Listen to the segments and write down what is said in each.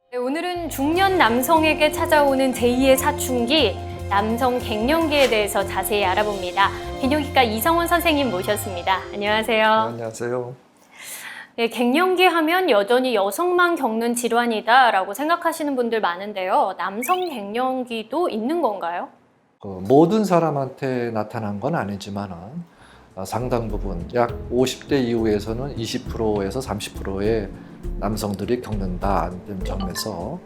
네, 오늘은 중년 남성에게 찾아오는 제2의 사춘기, 남성 갱년기에 대해서 자세히 알아봅니다. 비뇨기과 이성원 선생님 모셨습니다. 안녕하세요. 안녕하세요. 네, 갱년기 하면 여전히 여성만 겪는 질환이다라고 생각하시는 분들 많은데요. 남성 갱년기도 있는 건가요? 모든 사람한테 나타난 건 아니지만 상당 부분 약 50대 이후에서는 20%에서 30%의 남성들이 겪는다는 점에서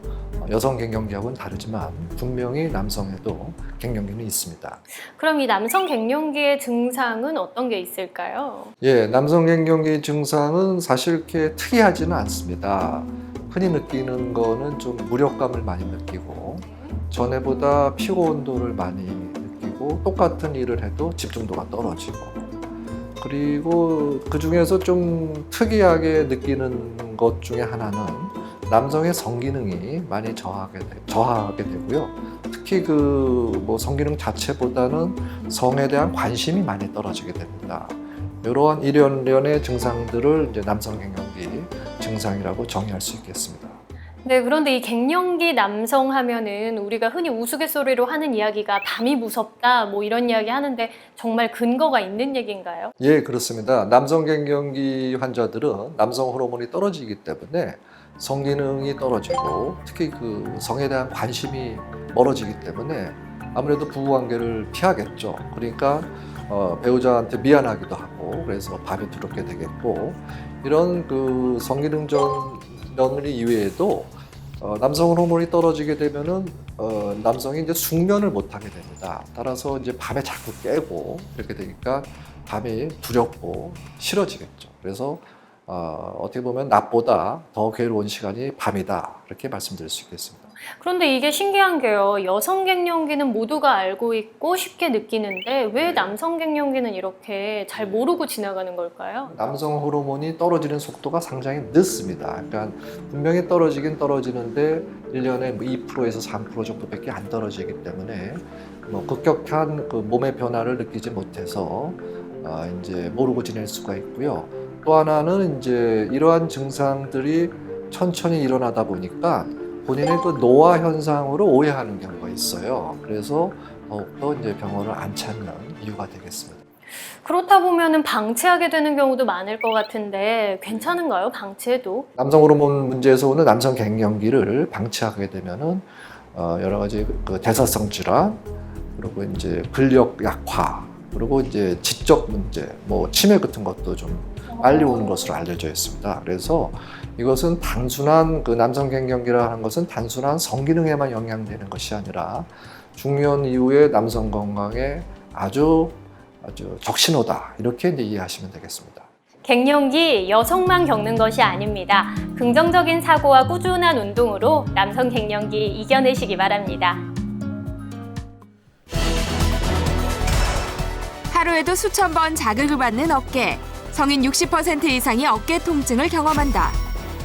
여성 갱년기하고는 다르지만 분명히 남성에도 갱년기는 있습니다. 그럼 이 남성 갱년기의 증상은 어떤 게 있을까요? 예, 남성 갱년기 증상은 사실 이렇게 특이하지는 않습니다. 흔히 느끼는 거는 좀 무력감을 많이 느끼고 전에보다 피로 온도를 많이 느끼고 똑같은 일을 해도 집중도가 떨어지고 그리고 그 중에서 좀 특이하게 느끼는 것 중에 하나는 남성의 성기능이 많이 저하게 되고요. 특히 그 성기능 자체보다는 성에 대한 관심이 많이 떨어지게 됩니다. 이러한 일련의 증상들을 이제 남성 갱년기 증상이라고 정의할 수 있겠습니다. 네, 그런데 이 갱년기 남성 하면은 우리가 흔히 우스갯소리로 하는 이야기가 밤이 무섭다 뭐 이런 이야기 하는데 정말 근거가 있는 얘기인가요? 예, 그렇습니다. 남성 갱년기 환자들은 남성 호르몬이 떨어지기 때문에 성기능이 떨어지고 특히 그 성에 대한 관심이 멀어지기 때문에 아무래도 부부관계를 피하겠죠. 그러니까 배우자한테 미안하기도 하고 그래서 밤이 두렵게 되겠고 이런 그 성기능적 이외에도 남성 호르몬이 떨어지게 되면은 남성이 이제 숙면을 못 하게 됩니다. 따라서 이제 밤에 자꾸 깨고 이렇게 되니까 밤이 두렵고 싫어지겠죠. 그래서 어떻게 보면 낮보다 더 괴로운 시간이 밤이다 이렇게 말씀드릴 수 있겠습니다. 그런데 이게 신기한 게요. 여성 갱년기는 모두가 알고 있고 쉽게 느끼는데 왜 남성 갱년기는 이렇게 잘 모르고 지나가는 걸까요? 남성 호르몬이 떨어지는 속도가 상당히 늦습니다. 그러니까 분명히 떨어지긴 떨어지는데 1년에 2%에서 3% 정도밖에 안 떨어지기 때문에 급격한 그 몸의 변화를 느끼지 못해서 이제 모르고 지낼 수가 있고요. 또 하나는 이제 이러한 증상들이 천천히 일어나다 보니까 본인의 그 노화 현상으로 오해하는 경우가 있어요. 그래서 더욱더 이제 병원을 안 찾는 이유가 되겠습니다. 그렇다 보면은 방치하게 되는 경우도 많을 것 같은데 괜찮은가요? 방치해도? 남성 호르몬 문제에서 오는 남성 갱년기를 방치하게 되면은 여러 가지 그 대사성 질환 그리고 이제 근력 약화 그리고 이제 지적 문제, 치매 같은 것도 좀 빨리 오는 것으로 알려져 있습니다. 그래서 이것은 단순한 그 남성 갱년기라는 것은 단순한 성기능에만 영향되는 것이 아니라 중년 이후의 남성 건강에 아주 적신호다 이렇게 이제 이해하시면 되겠습니다. 갱년기 여성만 겪는 것이 아닙니다. 긍정적인 사고와 꾸준한 운동으로 남성 갱년기 이겨내시기 바랍니다. 하루에도 수천 번 자극을 받는 어깨. 성인 60% 이상이 어깨 통증을 경험한다.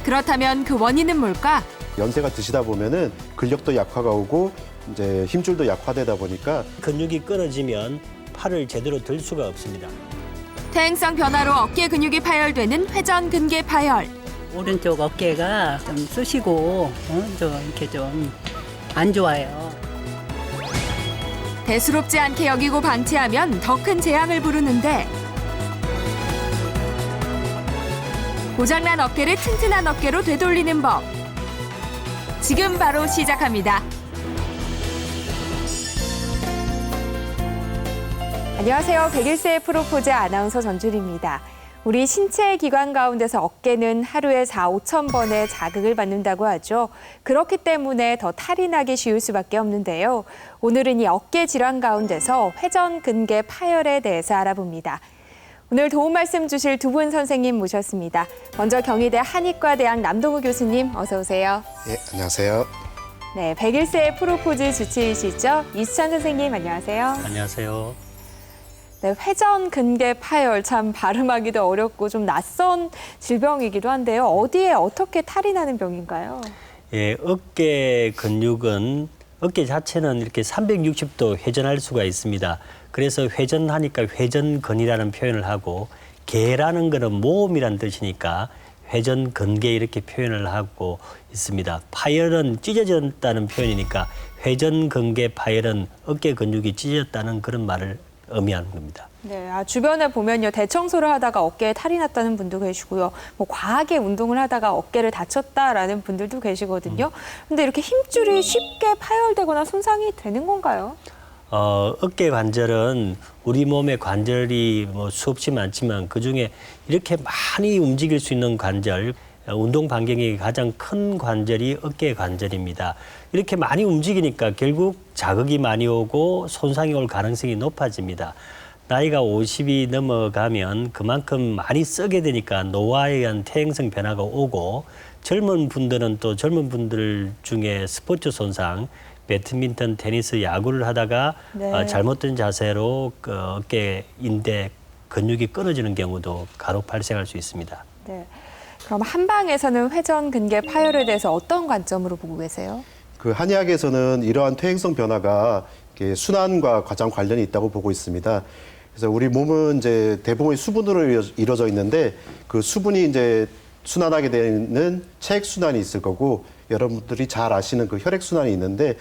그렇다면 그 원인은 뭘까? 연세가 드시다 보면은 근력도 약화가 오고 이제 힘줄도 약화되다 보니까 근육이 끊어지면 팔을 제대로 들 수가 없습니다. 퇴행성 변화로 어깨 근육이 파열되는 회전 근개 파열. 오른쪽 어깨가 좀 쑤시고 좀 이렇게 좀 안 좋아요. 대수롭지 않게 여기고 방치하면 더 큰 재앙을 부르는데 고장난 어깨를 튼튼한 어깨로 되돌리는 법. 지금 바로 시작합니다. 안녕하세요. 101세의 프로포즈 아나운서 전주리입니다. 우리 신체의 기관 가운데서 어깨는 하루에 4~5천 번의 자극을 받는다고 하죠. 그렇기 때문에 더 탈이 나기 쉬울 수밖에 없는데요. 오늘은 이 어깨 질환 가운데서 회전 근개 파열에 대해서 알아봅니다. 오늘 도움 말씀 주실 두 분 선생님 모셨습니다. 먼저 경희대 한의과대학 남동우 교수님 어서 오세요. 예, 안녕하세요. 네, 101세의 프로포즈 주치의시죠. 이수찬 선생님 안녕하세요. 안녕하세요. 네, 회전 근개 파열 참 발음하기도 어렵고 좀 낯선 질병이기도 한데요. 어디에 어떻게 탈이 나는 병인가요? 예, 어깨 근육은 어깨 자체는 이렇게 360도 회전할 수가 있습니다. 그래서 회전하니까 회전근이라는 표현을 하고 개라는 거는 모음이라는 뜻이니까 회전 근개 이렇게 표현을 하고 있습니다. 파열은 찢어졌다는 표현이니까 회전 근개 파열은 어깨 근육이 찢어졌다는 그런 말을 의미하는 겁니다. 네, 주변에 보면요, 대청소를 하다가 어깨에 탈이 났다는 분도 계시고요, 뭐 과하게 운동을 하다가 어깨를 다쳤다라는 분들도 계시거든요. 근데 이렇게 힘줄이 쉽게 파열되거나 손상이 되는 건가요? 어깨 관절은 우리 몸의 관절이 뭐 수없이 많지만 그중에 이렇게 많이 움직일 수 있는 관절, 운동 반경이 가장 큰 관절이 어깨 관절입니다. 이렇게 많이 움직이니까 결국 자극이 많이 오고 손상이 올 가능성이 높아집니다. 나이가 50이 넘어가면 그만큼 많이 쓰게 되니까 노화에 의한 퇴행성 변화가 오고, 젊은 분들은 또 젊은 분들 중에 스포츠 손상, 배드민턴, 테니스, 야구를 하다가 네. 잘못된 자세로 어깨 인대 근육이 끊어지는 경우도 간혹 발생할 수 있습니다. 네. 그럼 한방에서는 회전 근개 파열에 대해서 어떤 관점으로 보고 계세요? 그 한의학에서는 이러한 퇴행성 변화가 이렇게 순환과 가장 관련이 있다고 보고 있습니다. 그래서 우리 몸은 이제 대부분이 수분으로 이루어져 있는데, 그 수분이 이제 순환하게 되는 체액 순환이 있을 거고, 여러분들이 잘 아시는 그 혈액 순환이 있는데,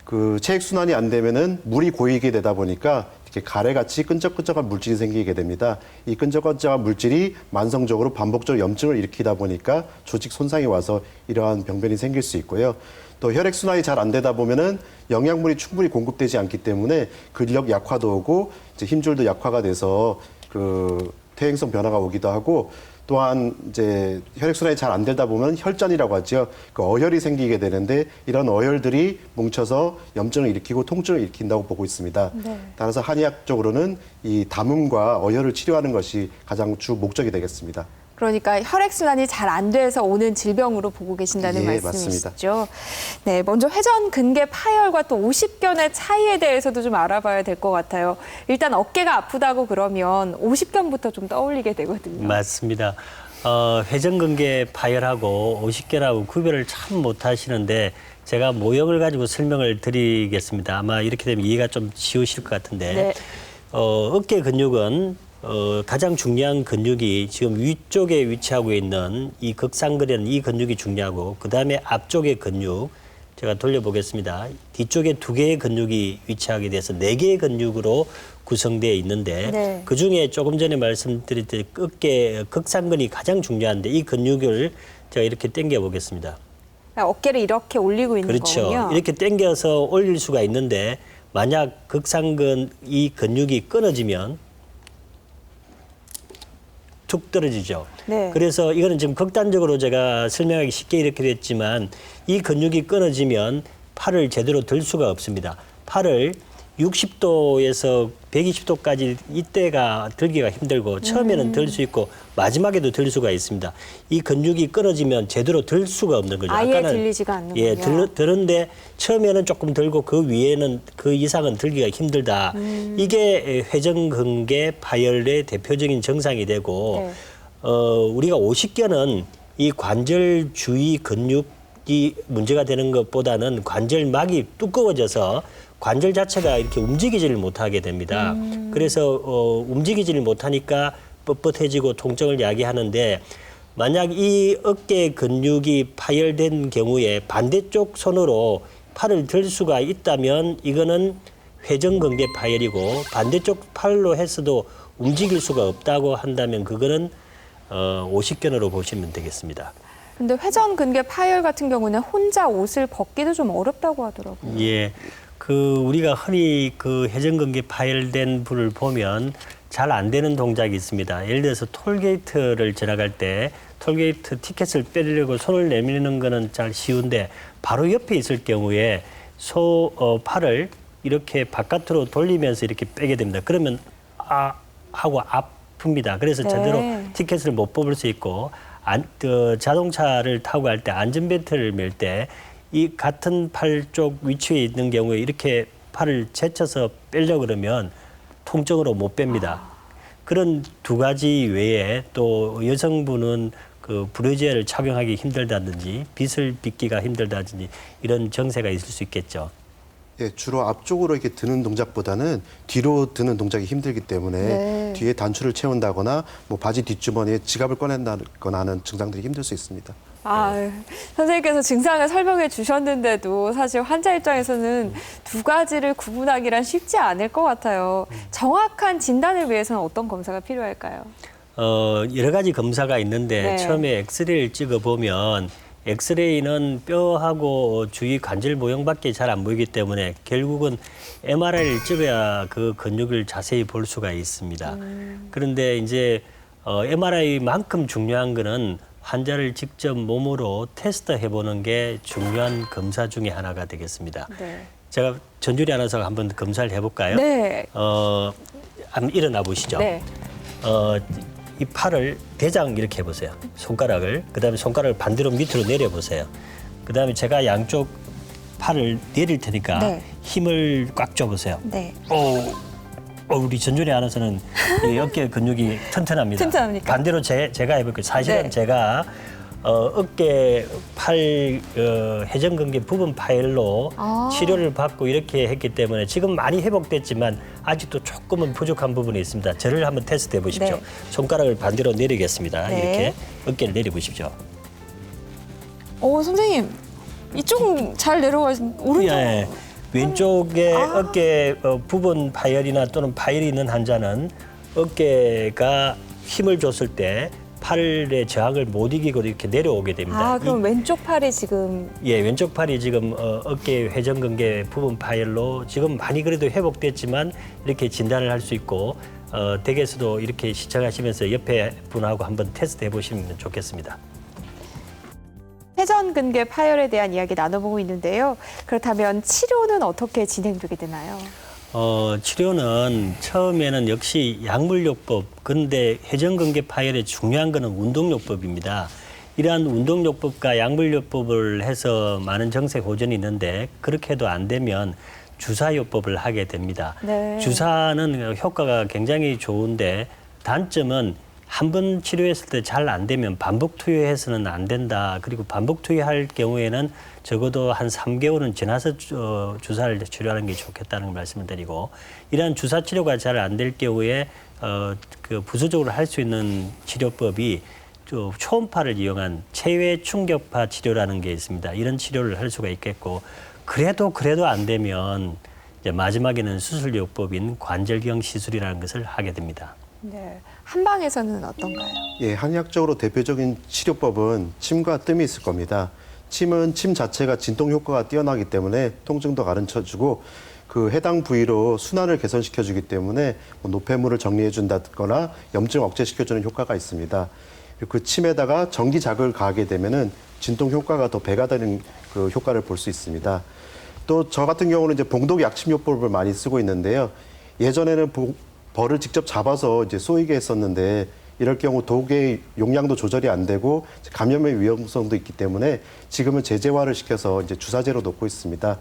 그 체액 순환이 안 되면은 물이 고이게 되다 보니까 이렇게 가래같이 끈적끈적한 물질이 생기게 됩니다. 이 끈적끈적한 물질이 만성적으로 반복적으로 염증을 일으키다 보니까 조직 손상이 와서 이러한 병변이 생길 수 있고요. 또 혈액 순환이 잘 안 되다 보면은 영양분이 충분히 공급되지 않기 때문에 근력 약화도 오고 이제 힘줄도 약화가 돼서 그 퇴행성 변화가 오기도 하고, 또한 이제 혈액순환이 잘 안 되다 보면 혈전이라고 하죠. 그 어혈이 생기게 되는데, 이런 어혈들이 뭉쳐서 염증을 일으키고 통증을 일으킨다고 보고 있습니다. 네. 따라서 한의학적으로는 이 담음과 어혈을 치료하는 것이 가장 주 목적이 되겠습니다. 그러니까 혈액순환이 잘 안 돼서 오는 질병으로 보고 계신다는 예, 말씀이시죠? 네, 먼저 회전 근개 파열과 또 오십견의 차이에 대해서도 좀 알아봐야 될 것 같아요. 일단 어깨가 아프다고 그러면 오십견부터 좀 떠올리게 되거든요. 맞습니다. 회전근개 파열하고 오십견하고 구별을 참 못하시는데, 제가 모형을 가지고 설명을 드리겠습니다. 아마 이렇게 되면 이해가 좀 쉬우실 것 같은데, 네. 어깨 근육은 가장 중요한 근육이 지금 위쪽에 위치하고 있는 이 극상근이라는 이 근육이 중요하고, 그 다음에 앞쪽의 근육, 제가 돌려보겠습니다. 뒤쪽에 2개의 근육이 위치하게 돼서 4개의 근육으로 구성되어 있는데, 네. 그중에 조금 전에 말씀드렸듯이 어깨 극상근이 가장 중요한데, 이 근육을 제가 이렇게 당겨 보겠습니다. 어깨를 이렇게 올리고 있는 그렇죠. 거군요. 이렇게 당겨서 올릴 수가 있는데, 만약 극상근 이 근육이 끊어지면 툭 떨어지죠. 네. 그래서 이거는 지금 극단적으로 제가 설명하기 쉽게 이렇게 됐지만, 이 근육이 끊어지면 팔을 제대로 들 수가 없습니다. 팔을 60도에서 120도까지 이때가 들기가 힘들고, 처음에는 들 수 있고 마지막에도 들 수가 있습니다. 이 근육이 끊어지면 제대로 들 수가 없는 거죠. 아예 들리지가 않는군요. 예, 드는데 처음에는 조금 들고 그 위에는 그 이상은 들기가 힘들다. 이게 회전근개 파열의 대표적인 증상이 되고, 네. 우리가 오십견은 이 관절 주위 근육이 문제가 되는 것보다는 관절막이 두꺼워져서 관절 자체가 이렇게 움직이지를 못하게 됩니다. 그래서 움직이지를 못하니까 뻣뻣해지고 통증을 야기하는데, 만약 이 어깨 근육이 파열된 경우에 반대쪽 손으로 팔을 들 수가 있다면 이거는 회전근개 파열이고, 반대쪽 팔로 했어도 움직일 수가 없다고 한다면 그거는 오십견으로 보시면 되겠습니다. 근데 회전 근개 파열 같은 경우는 혼자 옷을 벗기도 좀 어렵다고 하더라고요. 예. 우리가 흔히 그 회전근개 파열된 분을 보면 잘 안 되는 동작이 있습니다. 예를 들어서 톨게이트를 지나갈 때 톨게이트 티켓을 빼려고 손을 내미는 거는 잘 쉬운데, 바로 옆에 있을 경우에 팔을 이렇게 바깥으로 돌리면서 이렇게 빼게 됩니다. 그러면 하고 아픕니다. 그래서 네. 제대로 티켓을 못 뽑을 수 있고, 자동차를 타고 갈 때 안전벨트를 맬 때 이 같은 팔 쪽 위치에 있는 경우에 이렇게 팔을 제쳐서 빼려고 그러면 통증으로 못 뺍니다. 그런 2가지 외에 또 여성분은 그 브래지어를 착용하기 힘들다든지 빗을 빗기가 힘들다든지 이런 증세가 있을 수 있겠죠. 예, 주로 앞쪽으로 이렇게 드는 동작보다는 뒤로 드는 동작이 힘들기 때문에 네. 뒤에 단추를 채운다거나 뭐 바지 뒷주머니에 지갑을 꺼낸다거나 하는 증상들이 힘들 수 있습니다. 아, 선생님께서 증상을 설명해 주셨는데도 사실 환자 입장에서는 두 가지를 구분하기란 쉽지 않을 것 같아요. 정확한 진단을 위해서는 어떤 검사가 필요할까요? 여러 가지 검사가 있는데 네. 처음에 엑스레이를 찍어보면 엑스레이는 뼈하고 주위 관절 모형밖에 잘 안 보이기 때문에 결국은 MRI를 찍어야 그 근육을 자세히 볼 수가 있습니다. 그런데 이제 MRI만큼 중요한 거는 환자를 직접 몸으로 테스트 해보는 게 중요한 검사 중에 하나가 되겠습니다. 네. 제가 전주리 아나운서가 한번 검사를 해볼까요? 네. 한번 일어나 보시죠. 네. 이 팔을 대장 이렇게 해보세요. 손가락을. 그다음에 손가락을 반대로 밑으로 내려보세요. 그다음에 제가 양쪽 팔을 내릴 테니까 네. 힘을 꽉 줘보세요. 네. 우리 전준희 아나운서는 이 어깨 근육이 튼튼합니다. 튼튼합니까? 반대로 제가 해볼게요. 사실은 네. 제가 어깨 팔 회전근개 부분 파열로 아. 치료를 받고 이렇게 했기 때문에 지금 많이 회복됐지만 아직도 조금은 부족한 부분이 있습니다. 저를 한번 테스트 해보십시오. 네. 손가락을 반대로 내리겠습니다. 네. 이렇게 어깨를 내려보십시오. 선생님, 이쪽은 잘 내려와, 오른쪽. 예. 왼쪽에 아. 어깨 부분 파열이나 또는 파열이 있는 환자는 어깨가 힘을 줬을 때 팔의 저항을 못 이기고 이렇게 내려오게 됩니다. 아, 그럼 왼쪽 팔이 지금. 예, 왼쪽 팔이 지금 어깨 회전근개 부분 파열로 지금 많이 그래도 회복됐지만 이렇게 진단을 할 수 있고 댁에서도 이렇게 시청하시면서 옆에 분하고 한번 테스트 해보시면 좋겠습니다. 회전근개 파열에 대한 이야기 나눠보고 있는데요. 그렇다면 치료는 어떻게 진행되게 되나요? 치료는 처음에는 역시 약물요법, 근데 회전근개 파열의 중요한 거는 운동요법입니다. 이러한 운동요법과 약물요법을 해서 많은 정색 호전이 있는데 그렇게 해도 안 되면 주사요법을 하게 됩니다. 네. 주사는 효과가 굉장히 좋은데 단점은 한 번 치료했을 때 잘 안 되면 반복 투여해서는 안 된다. 그리고 반복 투여할 경우에는 적어도 한 3개월은 지나서 주사를 치료하는 게 좋겠다는 말씀을 드리고 이러한 주사 치료가 잘 안 될 경우에 그 부수적으로 할 수 있는 치료법이 초음파를 이용한 체외 충격파 치료라는 게 있습니다. 이런 치료를 할 수가 있겠고 그래도 안 되면 이제 마지막에는 수술요법인 관절경 시술이라는 것을 하게 됩니다. 네. 한방에서는 어떤가요? 예, 한의학적으로 대표적인 치료법은 침과 뜸이 있을 겁니다. 침은 침 자체가 진통 효과가 뛰어나기 때문에 통증도 가른쳐주고 그 해당 부위로 순환을 개선시켜주기 때문에 뭐 노폐물을 정리해준다거나 염증 억제시켜주는 효과가 있습니다. 그 침에다가 전기 자극을 가하게 되면은 진통 효과가 더 배가 되는 그 효과를 볼 수 있습니다. 또 저 같은 경우는 이제 봉독 약침요법을 많이 쓰고 있는데요. 예전에는 벌을 직접 잡아서 이제 쏘이게 했었는데 이럴 경우 독의 용량도 조절이 안 되고 감염의 위험성도 있기 때문에 지금은 제재화를 시켜서 이제 주사제로 놓고 있습니다.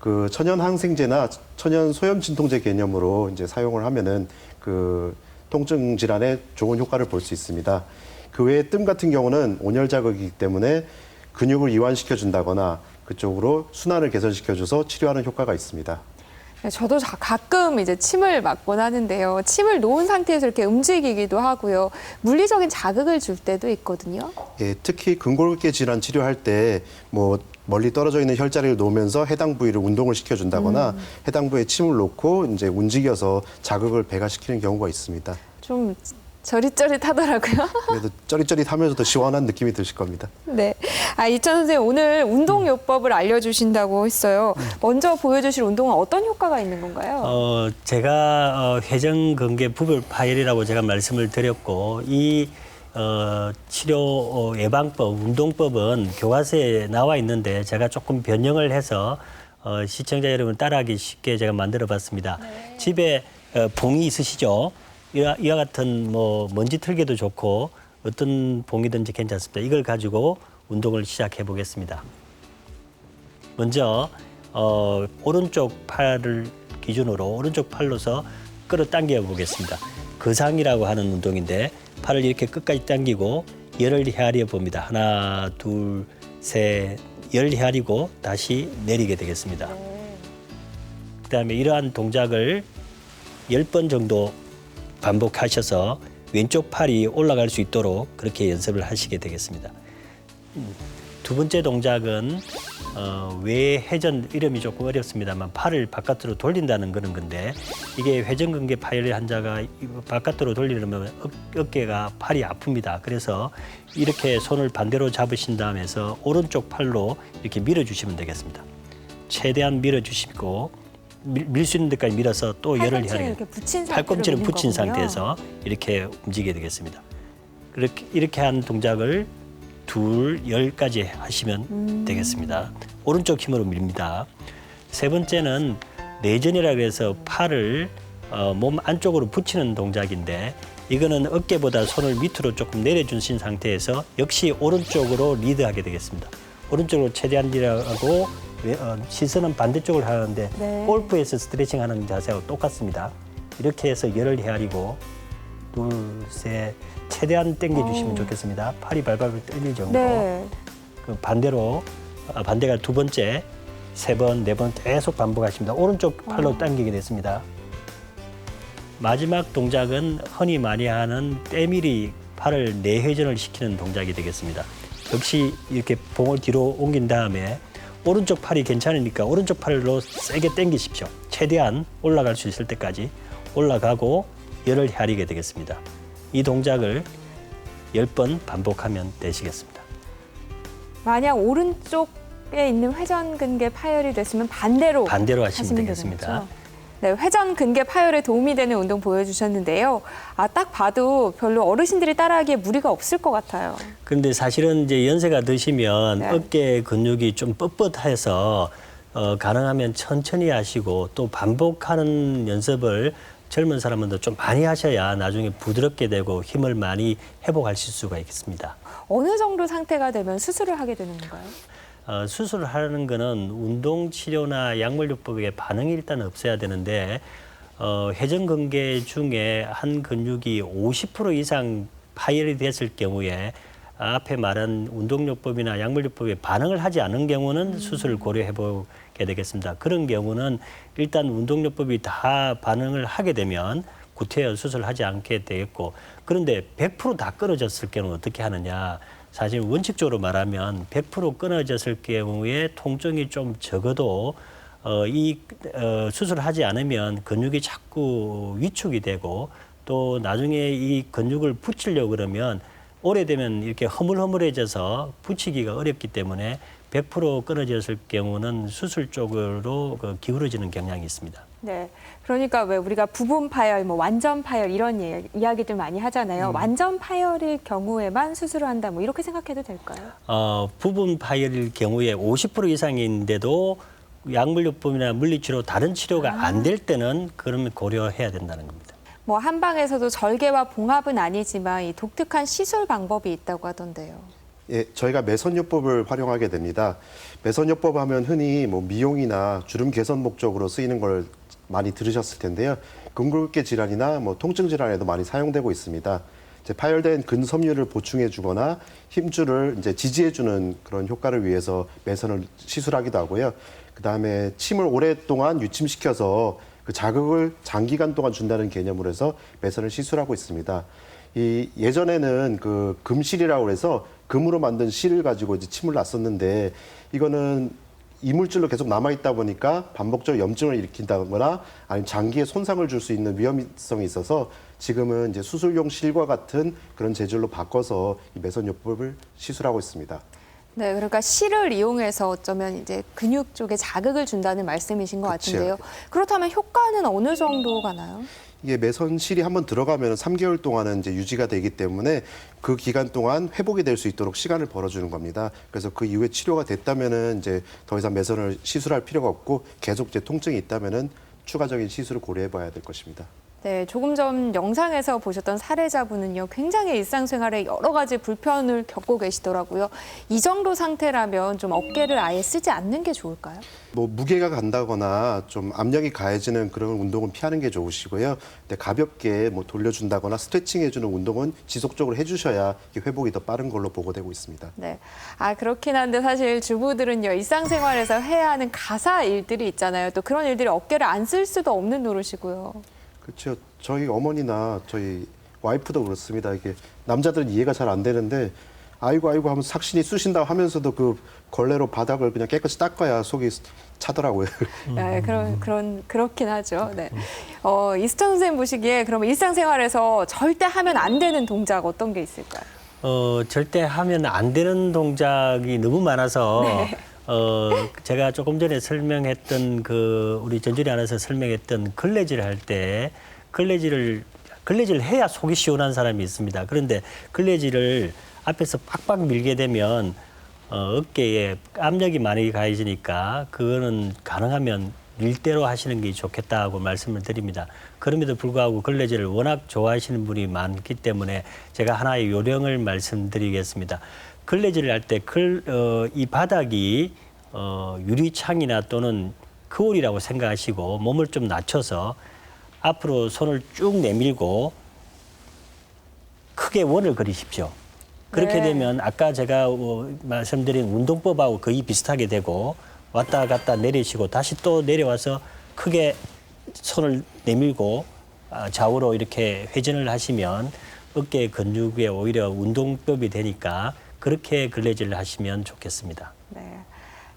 그 천연 항생제나 천연 소염 진통제 개념으로 이제 사용을 하면은 그 통증 질환에 좋은 효과를 볼 수 있습니다. 그 외에 뜸 같은 경우는 온열 자극이기 때문에 근육을 이완시켜 준다거나 그쪽으로 순환을 개선시켜 줘서 치료하는 효과가 있습니다. 네, 저도 가끔 이제 침을 맞곤 하는데요. 침을 놓은 상태에서 이렇게 움직이기도 하고요. 물리적인 자극을 줄 때도 있거든요. 예, 특히 근골격계 질환 치료할 때 뭐 멀리 떨어져 있는 혈자리를 놓으면서 해당 부위를 운동을 시켜준다거나 해당 부위에 침을 놓고 이제 움직여서 자극을 배가시키는 경우가 있습니다. 좀 저릿저릿하더라고요. 그래도 쩌릿쩌릿하면서도 시원한 느낌이 드실 겁니다. 네. 이찬 선생님 오늘 운동요법을 알려주신다고 했어요. 먼저 보여주실 운동은 어떤 효과가 있는 건가요? 제가 회전근개 부분 파열이라고 제가 말씀을 드렸고 이 치료 예방법, 운동법은 교과서에 나와 있는데 제가 조금 변형을 해서 시청자 여러분 따라하기 쉽게 제가 만들어 봤습니다. 네. 집에 봉이 있으시죠? 이와 같은 뭐 먼지 털개도 좋고 어떤 봉이든지 괜찮습니다. 이걸 가지고 운동을 시작해 보겠습니다. 먼저 오른쪽 팔을 기준으로 오른쪽 팔로서 끌어당겨 보겠습니다. 거상이라고 하는 운동인데 팔을 이렇게 끝까지 당기고 열을 헤아려 봅니다. 하나, 둘, 셋, 열 헤아리고 다시 내리게 되겠습니다. 그다음에 이러한 동작을 10번 정도 반복하셔서 왼쪽 팔이 올라갈 수 있도록 그렇게 연습을 하시게 되겠습니다. 두 번째 동작은 외회전, 이름이 조금 어렵습니다만 팔을 바깥으로 돌린다는 그런 건데, 이게 회전근개 파열 환자가 바깥으로 돌리려면 어깨가 팔이 아픕니다. 그래서 이렇게 손을 반대로 잡으신 다음에서 오른쪽 팔로 이렇게 밀어주시면 되겠습니다. 최대한 밀어주시고 밀 수 있는 데까지 밀어서 또 열을 팔꿈치를 해야 이렇게 붙인 상태로 팔꿈치를 밀는 붙인 거군요. 상태에서 이렇게 움직이게 되겠습니다. 이렇게 한 동작을 10까지 하시면 되겠습니다. 오른쪽 힘으로 밀립니다. 세 번째는 내전이라고 해서 팔을 몸 안쪽으로 붙이는 동작인데, 이거는 어깨보다 손을 밑으로 조금 내려주신 상태에서 역시 오른쪽으로 리드하게 되겠습니다. 오른쪽으로 최대한 리드하고 시선은 반대쪽을 하는데 네. 골프에서 스트레칭 하는 자세하고 똑같습니다. 이렇게 해서 열을 헤아리고 둘, 셋, 최대한 당겨주시면 좋겠습니다. 팔이 발발을 떨릴 정도. 네. 그 반대로, 반대가 두 번째, 세 번, 네 번 계속 반복하십니다. 오른쪽 팔로 당기게 됐습니다. 마지막 동작은 흔히 많이 하는 때밀이 팔을 내회전을 시키는 동작이 되겠습니다. 역시 이렇게 봉을 뒤로 옮긴 다음에 오른쪽 팔이 괜찮으니까 오른쪽 팔로 세게 당기십시오. 최대한 올라갈 수 있을 때까지 올라가고 열을 헤아리게 되겠습니다. 이 동작을 10번 반복하면 되시겠습니다. 만약 오른쪽에 있는 회전근개 파열이 됐으면 반대로 하시면 되겠습니다. 되겠죠? 네, 회전근개 파열에 도움이 되는 운동 보여주셨는데요. 딱 봐도 별로 어르신들이 따라하기에 무리가 없을 것 같아요. 그런데 사실은 이제 연세가 드시면 네. 어깨 근육이 좀 뻣뻣해서 가능하면 천천히 하시고, 또 반복하는 연습을 젊은 사람은 좀 많이 하셔야 나중에 부드럽게 되고 힘을 많이 회복하실 수가 있습니다. 어느 정도 상태가 되면 수술을 하게 되는 건가요? 수술을 하는 거는 운동치료나 약물요법의 반응이 일단 없어야 되는데, 회전근개 중에 한 근육이 50% 이상 파열이 됐을 경우에 앞에 말한 운동요법이나 약물요법에 반응을 하지 않은 경우는 수술을 고려해 보게 되겠습니다. 그런 경우는 일단 운동요법이 다 반응을 하게 되면 구태여 수술하지 않게 되겠고, 그런데 100% 다 끊어졌을 경우는 어떻게 하느냐. 사실 원칙적으로 말하면 100% 끊어졌을 경우에 통증이 좀 적어도 수술을 하지 않으면 근육이 자꾸 위축이 되고, 또 나중에 이 근육을 붙이려고 그러면 오래되면 이렇게 허물허물해져서 붙이기가 어렵기 때문에 100% 끊어졌을 경우는 수술 쪽으로 기울어지는 경향이 있습니다. 네, 그러니까 왜 우리가 부분 파열, 완전 파열 이런 이야기들 많이 하잖아요. 완전 파열일 경우에만 수술을 한다, 이렇게 생각해도 될까요? 부분 파열일 경우에 50% 이상인데도 약물요법이나 물리치료 다른 치료가 안 될 때는 그러면 고려해야 된다는 겁니다. 한방에서도 절개와 봉합은 아니지만 이 독특한 시술 방법이 있다고 하던데요. 예, 저희가 매선요법을 활용하게 됩니다. 매선요법 하면 흔히 미용이나 주름 개선 목적으로 쓰이는 걸 많이 들으셨을 텐데요. 근골격 질환이나 통증 질환에도 많이 사용되고 있습니다. 이제 파열된 근섬유를 보충해주거나 힘줄을 이제 지지해주는 그런 효과를 위해서 매선을 시술하기도 하고요. 그 다음에 침을 오랫동안 유침시켜서 그 자극을 장기간 동안 준다는 개념으로 해서 매선을 시술하고 있습니다. 예전에는 그 금실이라고 해서 금으로 만든 실을 가지고 이제 침을 놨었는데, 이거는 이물질로 계속 남아있다 보니까 반복적으로 염증을 일으킨다거나 아니면 장기에 손상을 줄 수 있는 위험성이 있어서 지금은 이제 수술용 실과 같은 그런 재질로 바꿔서 이 매선요법을 시술하고 있습니다. 네, 그러니까 실을 이용해서 어쩌면 이제 근육 쪽에 자극을 준다는 말씀이신 것 그렇죠. 같은데요. 그렇다면 효과는 어느 정도 가나요? 이게 매선실이 한번 들어가면 3개월 동안은 이제 유지가 되기 때문에 그 기간 동안 회복이 될 수 있도록 시간을 벌어주는 겁니다. 그래서 그 이후에 치료가 됐다면은 이제 더 이상 매선을 시술할 필요가 없고, 계속 이제 통증이 있다면은 추가적인 시술을 고려해봐야 될 것입니다. 네, 조금 전 영상에서 보셨던 사례자분은요, 굉장히 일상생활에 여러 가지 불편을 겪고 계시더라고요. 이 정도 상태라면 좀 어깨를 아예 쓰지 않는 게 좋을까요? 뭐 무게가 간다거나 좀 압력이 가해지는 그런 운동은 피하는 게 좋으시고요. 근데 가볍게 뭐 돌려준다거나 스트레칭 해주는 운동은 지속적으로 해주셔야 회복이 더 빠른 걸로 보고되고 있습니다. 네. 그렇긴 한데 사실 주부들은요, 일상생활에서 해야 하는 가사 일들이 있잖아요. 또 그런 일들이 어깨를 안 쓸 수도 없는 노릇이고요. 그렇죠. 저희 어머니나 저희 와이프도 그렇습니다. 이게 남자들은 이해가 잘 안 되는데 아이고 하면 삭신이 쑤신다 하면서도 그 걸레로 바닥을 그냥 깨끗이 닦아야 속이 차더라고요. 네, 그렇긴 하죠. 네. 이수찬 선생님 보시기에 그러면 일상생활에서 절대 하면 안 되는 동작 어떤 게 있을까요? 절대 하면 안 되는 동작이 너무 많아서 제가 조금 전에 설명했던 우리 전준희 아나운서 설명했던 걸레질 할 때 걸레질을 해야 속이 시원한 사람이 있습니다. 그런데 걸레질을 앞에서 빡빡 밀게 되면 어깨에 압력이 많이 가해지니까 그거는 가능하면 밀대로 하시는 게 좋겠다고 말씀을 드립니다. 그럼에도 불구하고 걸레질을 워낙 좋아하시는 분이 많기 때문에 제가 하나의 요령을 말씀드리겠습니다. 걸레질을 할 때 이 바닥이 유리창이나 또는 거울이라고 생각하시고 몸을 좀 낮춰서 앞으로 손을 쭉 내밀고 크게 원을 그리십시오. 그렇게 네. 되면 아까 제가 말씀드린 운동법하고 거의 비슷하게 되고 왔다 갔다 내리시고 다시 또 내려와서 크게 손을 내밀고 좌우로 이렇게 회전을 하시면 어깨 근육에 오히려 운동법이 되니까 그렇게 걸레질을 하시면 좋겠습니다. 네.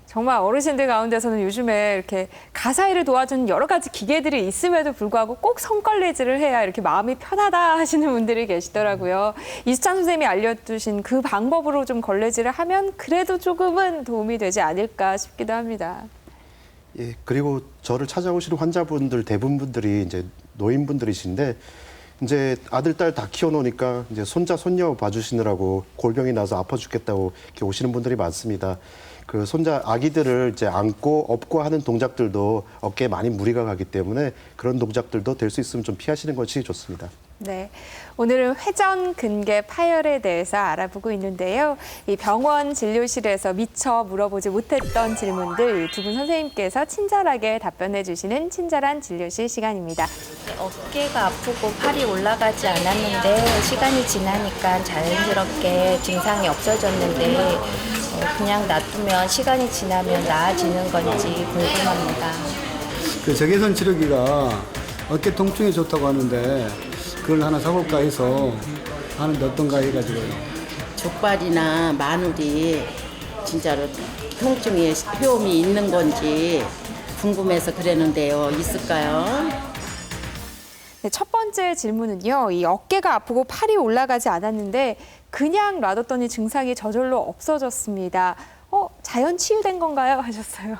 정말 어르신들 가운데서는 요즘에 이렇게 가사 일을 도와주는 여러 가지 기계들이 있음에도 불구하고 꼭 손걸레질을 해야 이렇게 마음이 편하다 하시는 분들이 계시더라고요. 이수찬 선생님이 알려주신 그 방법으로 좀 걸레질을 하면 그래도 조금은 도움이 되지 않을까 싶기도 합니다. 예, 그리고 저를 찾아오시는 환자분들 대부분들이 이제 노인분들이신데 이제 아들, 딸 다 키워놓으니까 이제 손자, 손녀 봐주시느라고 골병이 나서 아파 죽겠다고 이렇게 오시는 분들이 많습니다. 그 손자 아기들을 이제 안고 업고 하는 동작들도 어깨에 많이 무리가 가기 때문에 그런 동작들도 될 수 있으면 좀 피하시는 것이 좋습니다. 네, 오늘은 회전 근개 파열에 대해서 알아보고 있는데요. 이 병원 진료실에서 미처 물어보지 못했던 질문들 두 분 선생님께서 친절하게 답변해 주시는 친절한 진료실 시간입니다. 어깨가 아프고 팔이 올라가지 않았는데 시간이 지나니까 자연스럽게 증상이 없어졌는데 그냥 놔두면 시간이 지나면 나아지는 건지 궁금합니다. 그 적외선 치료기가 어깨 통증에 좋다고 하는데 그걸 하나 사볼까 해서 하는데 어떤가 해가지고요. 족발이나 마늘이 진짜로 통증에 효험이 있는 건지 궁금해서 그랬는데요. 있을까요? 네, 첫 번째 질문은요. 이 어깨가 아프고 팔이 올라가지 않았는데 그냥 놔뒀더니 증상이 저절로 없어졌습니다. 자연 치유된 건가요? 하셨어요.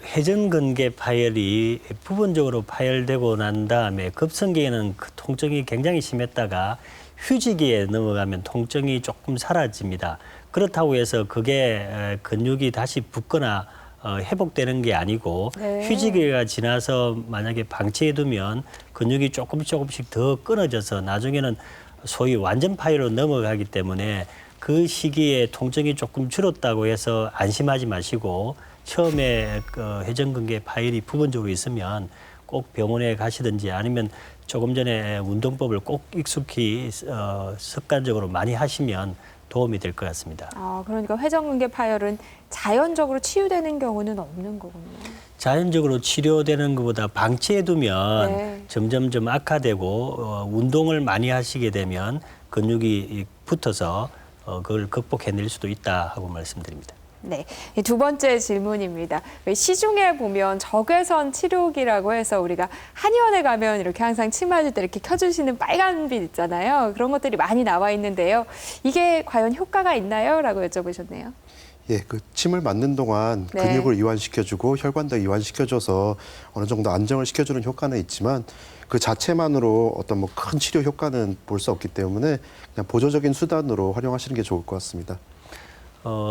회전근개 파열이 부분적으로 파열되고 난 다음에 급성기에는 그 통증이 굉장히 심했다가 휴지기에 넘어가면 통증이 조금 사라집니다. 그렇다고 해서 그게 근육이 다시 붓거나 회복되는 게 아니고 네. 휴지기가 지나서 만약에 방치해두면 근육이 조금씩 더 끊어져서 나중에는 소위 완전 파열로 넘어가기 때문에 그 시기에 통증이 조금 줄었다고 해서 안심하지 마시고 처음에 회전근개 파열이 부분적으로 있으면 꼭 병원에 가시든지 아니면 조금 전에 운동법을 꼭 익숙히 습관적으로 많이 하시면 도움이 될 것 같습니다. 그러니까 회전근개 파열은 자연적으로 치유되는 경우는 없는 거군요. 자연적으로 치료되는 것보다 방치해두면 네. 점점점 악화되고 운동을 많이 하시게 되면 근육이 붙어서 그걸 극복해낼 수도 있다 하고 말씀드립니다. 네, 두 번째 질문입니다. 왜 시중에 보면 적외선 치료기라고 해서 우리가 한의원에 가면 이렇게 항상 침 맞을 때 이렇게 켜주시는 빨간 빛 있잖아요. 그런 것들이 많이 나와 있는데요. 이게 과연 효과가 있나요? 라고 여쭤보셨네요. 예, 그 침을 맞는 동안 네. 근육을 이완시켜주고 혈관도 이완시켜줘서 어느 정도 안정을 시켜주는 효과는 있지만 그 자체만으로 어떤 뭐 큰 치료 효과는 볼 수 없기 때문에 그냥 보조적인 수단으로 활용하시는 게 좋을 것 같습니다.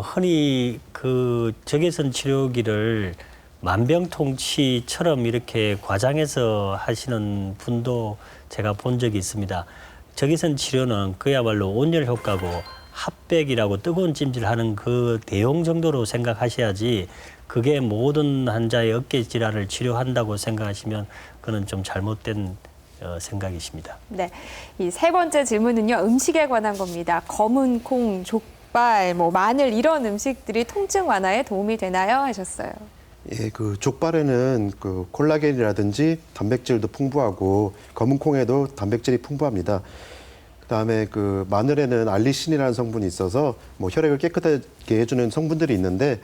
흔히 그 적외선 치료기를 만병통치처럼 이렇게 과장해서 하시는 분도 제가 본 적이 있습니다. 적외선 치료는 그야말로 온열 효과고 핫백이라고 뜨거운 찜질하는 그 대용 정도로 생각하셔야지 그게 모든 환자의 어깨 질환을 치료한다고 생각하시면 그는 좀 잘못된 생각이십니다. 네, 이 세 번째 질문은요, 음식에 관한 겁니다. 검은 콩, 족발, 마늘 이런 음식들이 통증 완화에 도움이 되나요? 하셨어요. 예, 그 족발에는 그 콜라겐이라든지 단백질도 풍부하고 검은 콩에도 단백질이 풍부합니다. 그다음에 그 마늘에는 알리신이라는 성분이 있어서 혈액을 깨끗하게 해주는 성분들이 있는데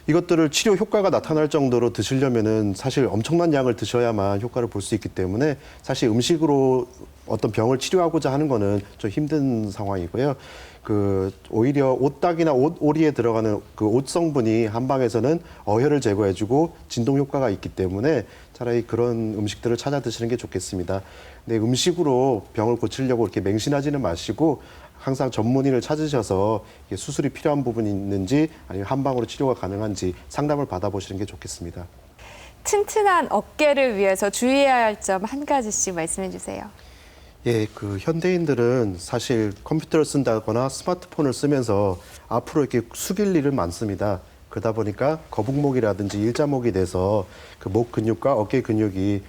이것들을 치료 효과가 나타날 정도로 드시려면은 사실 엄청난 양을 드셔야만 효과를 볼 수 있기 때문에 사실 음식으로 어떤 병을 치료하고자 하는 거는 좀 힘든 상황이고요. 그 오히려 옷딱이나 오리에 들어가는 그 옷 성분이 한방에서는 어혈을 제거해주고 진동 효과가 있기 때문에 차라리 그런 음식들을 찾아 드시는 게 좋겠습니다. 근데 음식으로 병을 고치려고 이렇게 맹신하지는 마시고 항상 전문의를 찾으셔서 수술이 필요한 부분이 있는지 아니면 한방으로 치료가 가능한지 상담을 받아보시는 게 좋겠습니다. 튼튼한 어깨를 위해서 주의해야 할 점 한 가지씩 말씀해 주세요. 예, 그 현대인들은 사실 컴퓨터를 쓴다거나 스마트폰을 쓰면서 앞으로 이렇게 숙일 일은 많습니다. 그러다 보니까 거북목이라든지 일자목이 돼서 그 목 근육과 어깨 근육이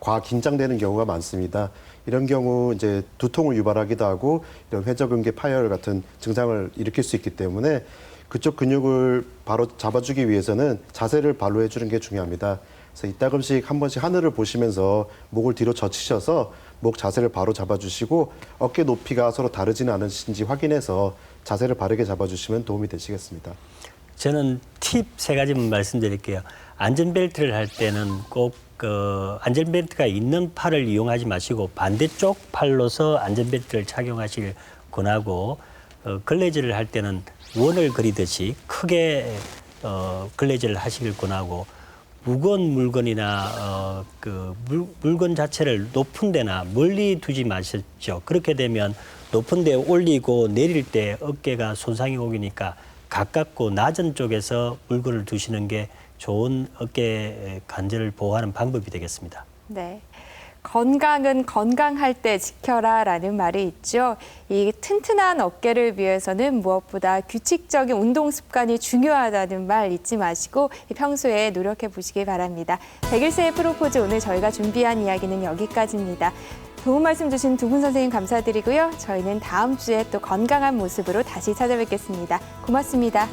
과 긴장되는 경우가 많습니다. 이런 경우 이제 두통을 유발하기도 하고 이런 회적근개 파열 같은 증상을 일으킬 수 있기 때문에 그쪽 근육을 바로 잡아주기 위해서는 자세를 바로 해주는 게 중요합니다. 그래서 이따금씩 한 번씩 하늘을 보시면서 목을 뒤로 젖히셔서 목 자세를 바로 잡아주시고 어깨 높이가 서로 다르지는 않으신지 확인해서 자세를 바르게 잡아주시면 도움이 되시겠습니다. 저는 팁 3가지만 말씀드릴게요. 안전벨트를 할 때는 꼭 안전벨트가 있는 팔을 이용하지 마시고 반대쪽 팔로서 안전벨트를 착용하시길 권하고 걸레질을 할 때는 원을 그리듯이 크게 걸레질을 하시길 권하고 무거운 물건이나 물건 자체를 높은 데나 멀리 두지 마십시오. 그렇게 되면 높은 데 올리고 내릴 때 어깨가 손상이 오기니까 가깝고 낮은 쪽에서 물건을 두시는 게 좋은 어깨 관절을 보호하는 방법이 되겠습니다. 네. 건강은 건강할 때 지켜라라는 말이 있죠. 이 튼튼한 어깨를 위해서는 무엇보다 규칙적인 운동 습관이 중요하다는 말 잊지 마시고 평소에 노력해 보시기 바랍니다. 101세의 프로포즈 오늘 저희가 준비한 이야기는 여기까지입니다. 좋은 말씀 주신 두 분 선생님 감사드리고요. 저희는 다음 주에 또 건강한 모습으로 다시 찾아뵙겠습니다. 고맙습니다.